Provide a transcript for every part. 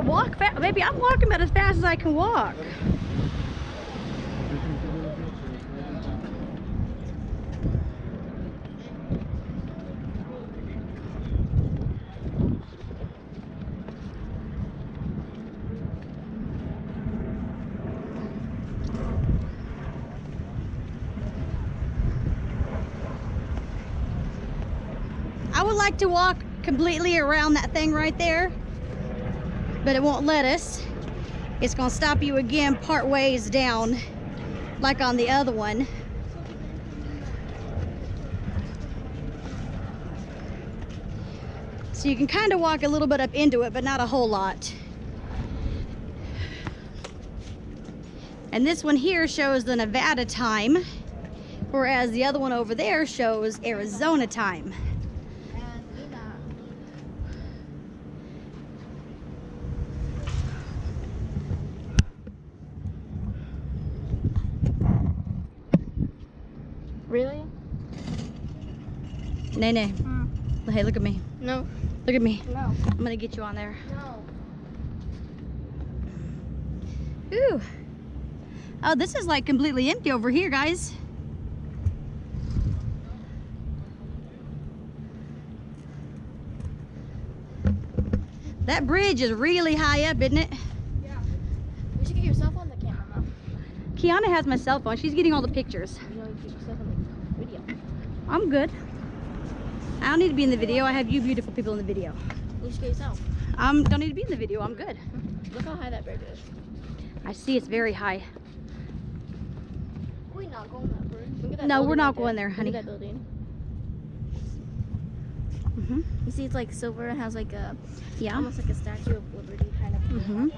Walk fast. Maybe I'm walking about as fast as I can walk. I would like to walk completely around that thing right there, but it won't let us. It's gonna stop you again part ways down, like on the other one. So you can kind of walk a little bit up into it, but not a whole lot. And this one here shows the Nevada time, whereas the other one over there shows Arizona time. Really? Nene. Hey, look at me. No. Look at me. No. I'm gonna get you on there. No. Ooh. Oh, this is like completely empty over here, guys. That bridge is really high up, isn't it? Yeah. You should get your cell phone on the camera, Mom. Kiana has my cell phone. She's getting all the pictures. You know, you get yourself on the video. I'm good. I don't need to be in the video. I have you beautiful people in the video. You should get yourself. Don't need to be in the video. I'm good. Look how high that bridge is. I see it's very high. We're not going that bridge. Look at that No, building we're not right going there, honey. Look at that building. Mm-hmm. You see, it's like silver and has like a, Yeah. almost like a Statue of Liberty kind of. Mm-hmm.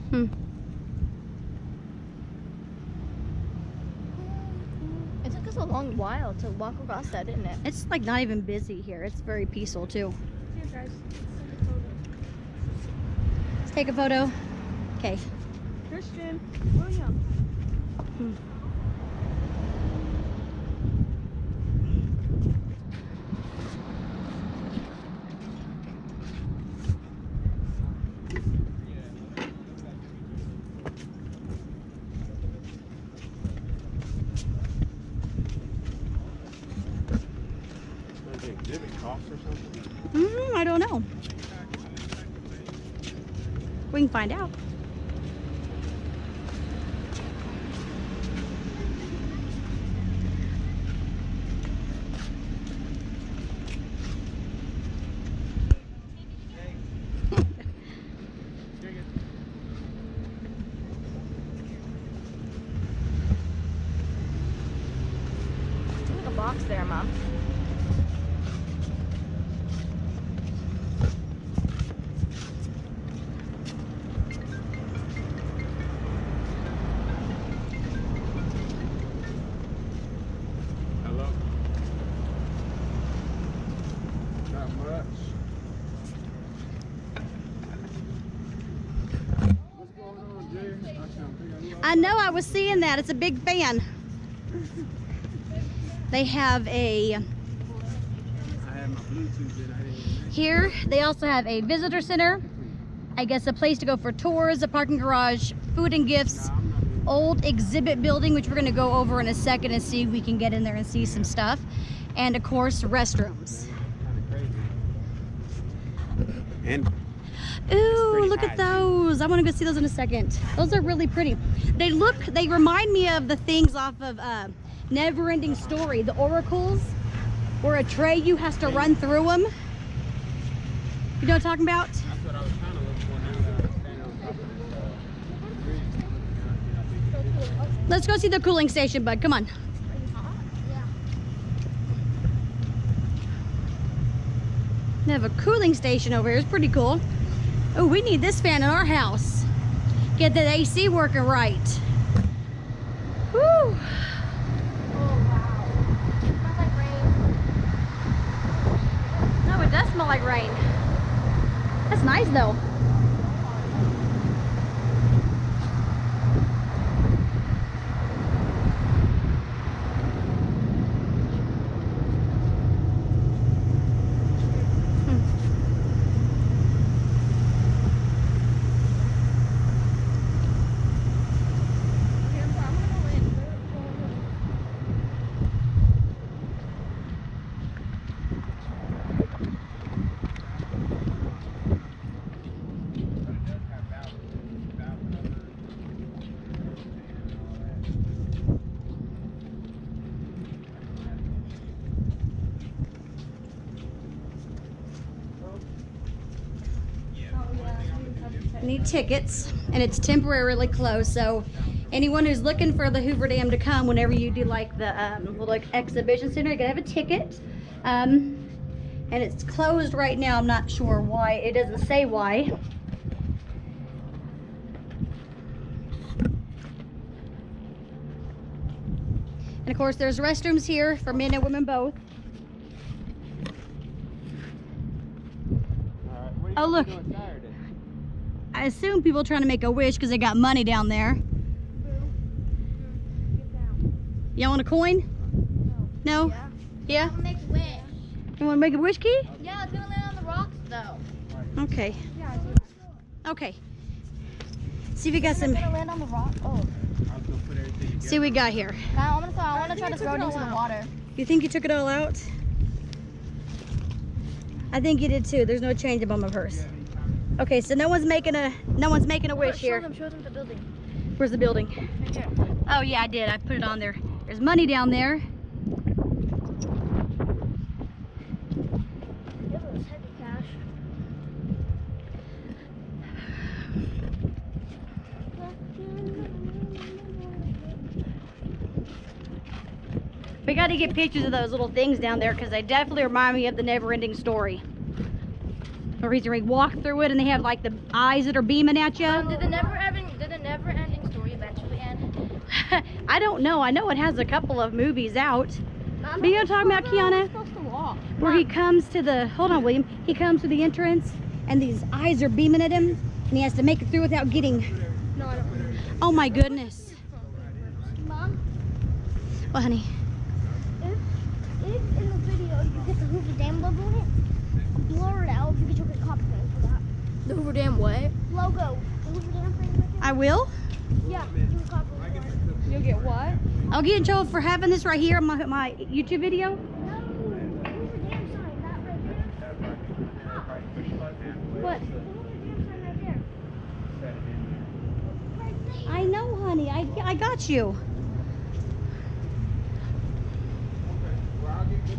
Hmm. It took us a long while to walk across that, didn't it? It's like not even busy here. It's very peaceful too. Here, guys. Let's take a photo. Okay. Christian, William. Hmm. I don't know. We can find out. There's like a box there, Mom. I know, I was seeing that. It's a big fan. They have a... Here, they also have a visitor center. I guess a place to go for tours, a parking garage, food and gifts, old exhibit building, which we're going to go over in a second and see if we can get in there and see some stuff. And of course, restrooms. And ooh, look at those. I want to go see those in a second. Those are really pretty. They remind me of the things off of Never Ending Story, the oracles, where Atreyu has to run through them. You know what I'm talking about? that's what I was trying to look for now. Standing on top of this bridge. Let's go see the cooling station, bud. Come on. They have a cooling station over here. It's pretty cool. Oh, we need this fan in our house. Get the AC working right. Woo! Oh, wow. It smells like rain. No, it does smell like rain. That's nice though. tickets, and it's temporarily closed. So anyone who's looking for the Hoover Dam to come, whenever you do like the little exhibition center, you're gonna have a ticket. And it's closed right now. I'm not sure why. It doesn't say why. And of course, there's restrooms here for men and women both. Oh, look. I assume people are trying to make a wish because they got money down there. Y'all want a coin? No? Yeah? Make a wish. You want to make a wish key? Yeah, it's gonna land on the rocks though. Okay. Yeah. Okay. See if we got It's some. gonna land on the rock. Oh. See what we got here. I want to try to throw it into the water. You think you took it all out? I think you did too. There's no change up on my purse. Okay, so no one's making a wish here. Show them the building. Where's the building? Right here. Oh yeah, I did. I put it on there. There's money down there. It was heavy cash. We got to get pictures of those little things down there because they definitely remind me of the Never-Ending Story. The reason we walk through it and they have like the eyes that are beaming at you. Did the never-ending story eventually end? I don't know. I know it has a couple of movies out. But you know what I'm talking about, Kiana? Supposed to walk. Where he comes to the, hold on, William. He comes to the entrance and these eyes are beaming at him and he has to make it through without getting. No, I don't. Oh my goodness. Mom, Well, honey. if in the video you get the Hoover Dam logo in it, blur it out because you'll get copyright for that. The Hoover Dam what? Logo. The Hoover Dam thing right there. I will. Yeah, you'll get copyright for it. You'll get what? I'll get in trouble for having this right here on my YouTube video. No, the Hoover Dam sign, that right there. What? The Hoover Dam sign right there. Right there. I know, honey. I got you. Well, I'll get you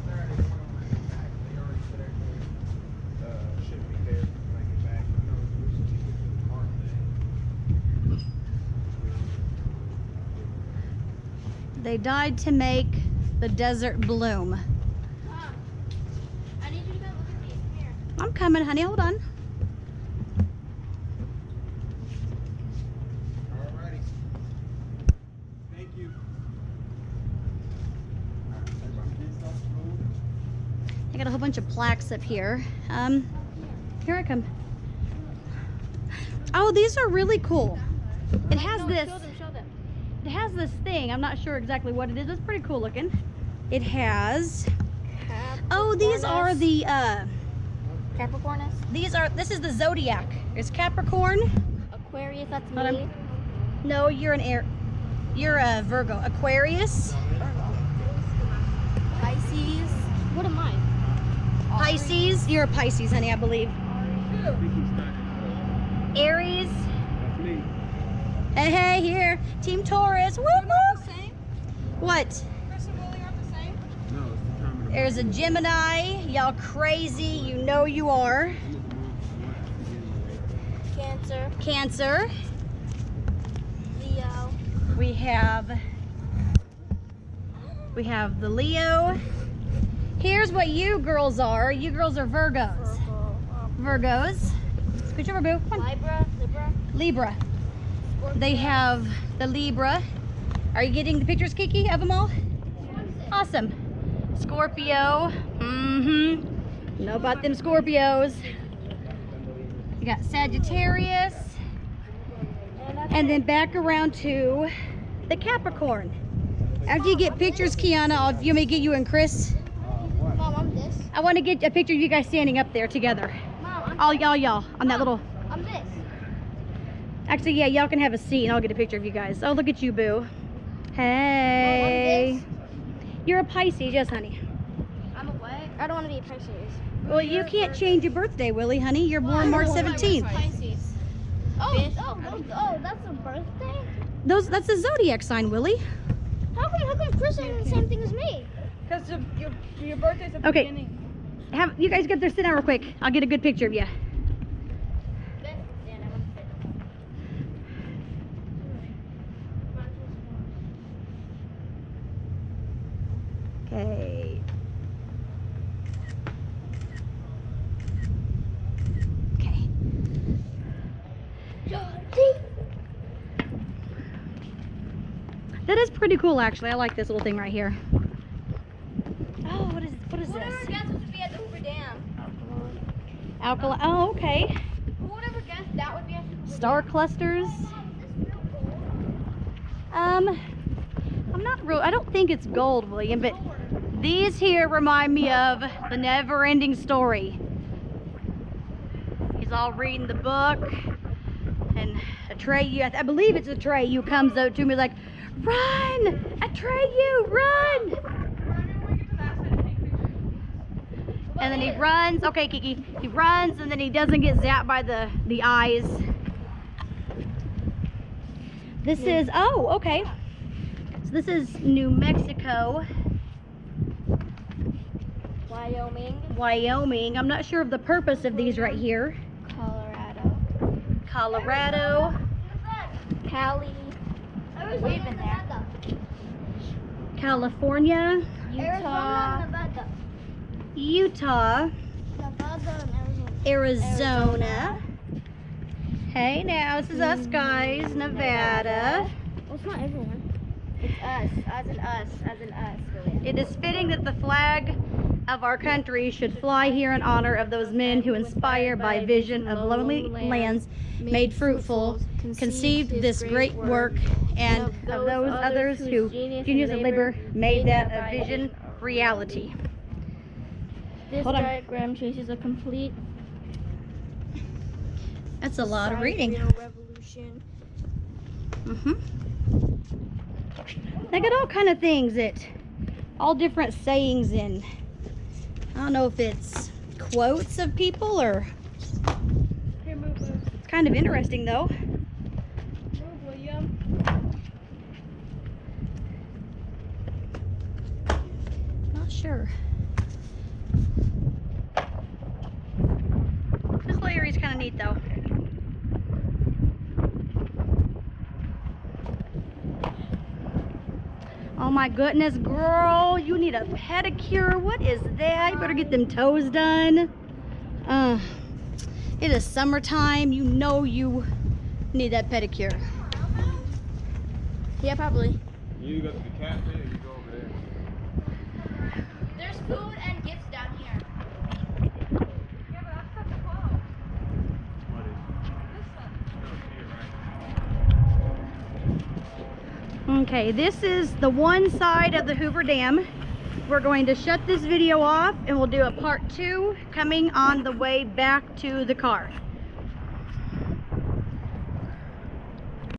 Saturday morning when I get back. They already said everything should be there when I get back. I know it's recently with the park thing. They died to make the desert bloom. Mom, I need you to go look at these. Come here. I'm coming, honey. Hold on. Alrighty. Thank you. I got a whole bunch of plaques up here. Here I come. Oh, these are really cool. It has No, this. Show them. It has this thing. I'm not sure exactly what it is. It's pretty cool looking. It has. Oh, these are the. Capricornus. This is the Zodiac. It's Capricorn. Aquarius, that's Hold me. on. No, you're an air. You're a Virgo. Aquarius. Pisces. What am I? Pisces. You're a Pisces, honey, I believe. I think he's not. Aries. That's me. Hey, here. Team Taurus. Woo woo. What? Chris and Willie aren't the same? No, it's the time of the There's a Gemini. Y'all crazy. You know you are. Cancer. Cancer. Leo. We have the Leo. Here's what you girls are. You girls are Virgos. Virgos. Scooch over, boo. Come on. Libra. Libra. Scorpio. They have the Libra. Are you getting the pictures, Kiki, of them all? Awesome. Scorpio. Mm-hmm. Know about them Scorpios. You got Sagittarius. And then back around to the Capricorn. After you get pictures, Kiana, you may get you and Chris. Mom, I'm this. I want to get a picture of you guys standing up there together. Mom, All y'all on that little. I'm this. Actually, yeah, y'all can have a seat and I'll get a picture of you guys. Oh, look at you, boo. Hey. You're a Pisces, yes, honey. I'm a what? I don't want to be a Pisces. Well, you can't change your birthday, Willie, honey. You're born March 17th. Pisces. Oh, that's a birthday? That's a Zodiac sign, Willie. How come Chris ain't the same thing as me? Because your birthday's at the Okay. beginning. You guys get there, sit down real quick. I'll get a good picture of you. Okay. Okay. That is pretty cool, actually. I like this little thing right here. Oh, what is Whatever this? guess would be at the Hoover Dam. Alkali. Oh, okay. Who would ever guess that would be at the Hoover Star clusters. I'm not real. I don't think it's gold, William, but these here remind me of the never-ending story. He's all reading the book, and Atreyu, I believe it's Atreyu, comes up to me like, "Run, Atreyu, run!" And then he runs. Okay, Kiki, he runs, and then he doesn't get zapped by the eyes. This is, oh, okay. So this is New Mexico. Wyoming. I'm not sure of the purpose of these right here. Colorado. Cali. We've been there. California. Utah. Arizona. Hey, now this is us guys. Nevada. Well, it's not everyone. It's us, as in us, William. It is fitting that the flag of our country should fly here in honor of those men who, inspired by a vision of lonely lands made fruitful, conceived this great work, and of those others who, genius and labor, made that a vision reality. This Hold on. diagram traces a complete That's a lot of reading. revolution. They got all kind of things all different sayings in. I don't know if it's quotes of people or. Here, move. It's kind of interesting though. Move, William. Not sure. This little area's kind of neat though. Oh my goodness, girl, you need a pedicure. What is that? You better get them toes done. It is summertime. You know you need that pedicure. Yeah, probably. You go to the cafe or you go over there? There's food and gifts down here. What is Okay, this is the one side of the Hoover Dam. We're going to shut this video off and we'll do a part 2 coming on the way back to the car.